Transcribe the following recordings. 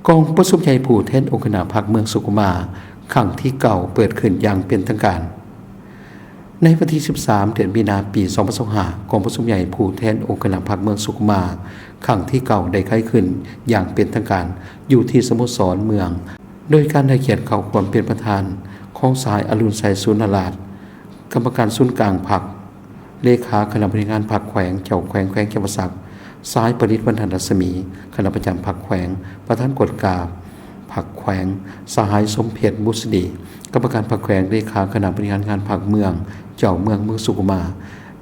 กองประชุมใหญ่ผู้แทนองค์คณะพรรคเมืองสุขุมาครั้งที่เก่าเปิดขึ้นอย่างเป็นทางการในวันที่ 13 เดือนมีนาคม ปี 2025 กองประชุมใหญ่ผู้แทนองค์คณะพรรคเมืองสุขุมาครั้งที่เก่าได้ใกล้ขึ้นอย่างเป็นทางการอยู่ที่สโมสรเมืองโดยการได้เกียรติเข้าความเป็นประธานของสายอรุณไสยสุนราชกรรมการศูนย์กลางพรรคเลขาคณะบริหารพรรคแขวงเจ้าแขวงจำปาสักสายประดิษฐ์วรรณรัศมีคณะประจำพรรคแขวงประธานกฎกาพรรคแขวงสหายสมเพชรบุษดีกรรมการพรรคแขวงเลขาคณะบริหารงานพรรคเมืองเจ้าเมืองสุขุมา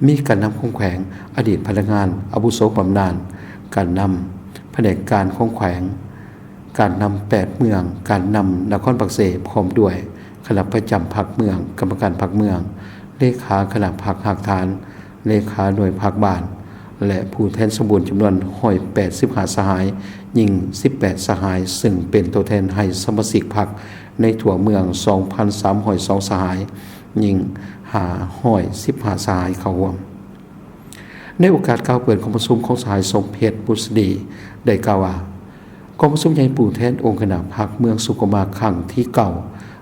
มีการนำของแขวงอดีตพนักงานอาวุโสบำนาญการนำแผนกการของแขวงการนำ8เมืองการนำนครปักเสพร้อมด้วยคณะประจำพรรคเมืองกรรมการพรรคเมืองเลขาคณะพรรคหักฐานเลขาหน่วยพรรคบ้านและผู้แทนสมบูรณ์จำนวน185สหายยิง18สหายซึ่งเป็นตัวแทนให้สมาชิกพรรคในทั่วเมือง 2,302 สหายยิง515สหายเข้าร่วมในโอกาสกล่าวเปิดการประชุมของสหายสมเพชรบุษดีได้กล่าวว่ากองประชุมใหญ่ผู้แทนองค์คณะพรรคเมืองสุขุมาครั้งที่เก่า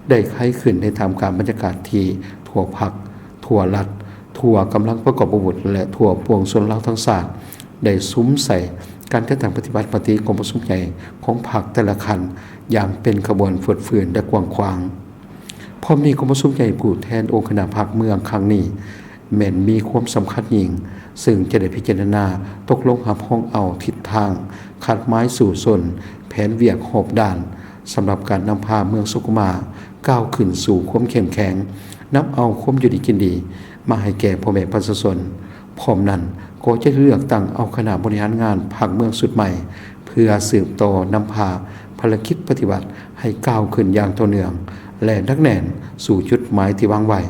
ได้ไข้ขึ้นในท่ามกลางบรรยากาศที่ทั่วพรรคทั่วรัฐทั่วกำลังประกอบอาวุธและทั่วปวงชนเราทั้งศาสตร์ได้ซุ้มใส่การจัดตั้งปฏิบัติปฏิกรมประชุมใหญ่ของพรรคแต่ละคันอย่างเป็นขบวนฝืดฝืนและกว้างขวางพร้อมนี้กรมประชุมใหญ่ผู้แทนองค์คณะพรรคเมืองครั้งนี้แม้นมีความสำคัญยิ่งซึ่งจะได้พิจารณาตกลงหาพ้องเอาทิศทางขัดไม้สู่ส่วนแผนเวียกหอบด้านสำหรับการนำพาเมืองสุขุมาก้าวขึ้นสู่ความเข้มแข็งนำเอาความอยู่ดีกินดีมาให้แก่พ่อแม่ประชาชนพร้อมนั้นก็จะเลือกตั้งเอาคณะบริหารงานพรรคเมืองสุดใหม่เพื่อสืบต่อนำพาภารกิจปฏิบัติให้ก้าวขึ้นอย่างต่อเนื่องและนักแน่นสู่จุดหมายที่วางไว้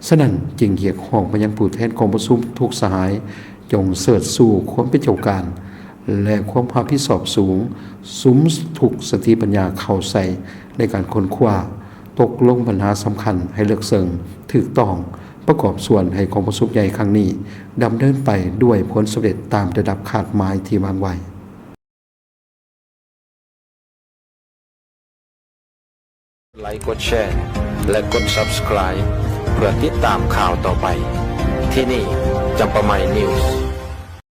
ฉะนั้นจึงเรียกร้องไปยังผู้แทนกองประชุมทุกสหายจงเสริฐสู่ความเป็นเจ้าการและความรับผิดชอบสูงสุมทุกสติปัญญาเข้าใส่ในการค้นคว้าตกลงปัญหาสำคัญให้เลือกเสริงถูกต้องประกอบส่วนให้กองประชุมใหญ่ครั้งนี้ดำเนินไปด้วยผลสำเร็จตามระดับคาดหมายที่วางไว้ไลค์กดแชร์และกด Subscribe เพื่อติดตามข่าวต่อไปที่นี่จำปาไมนิวส์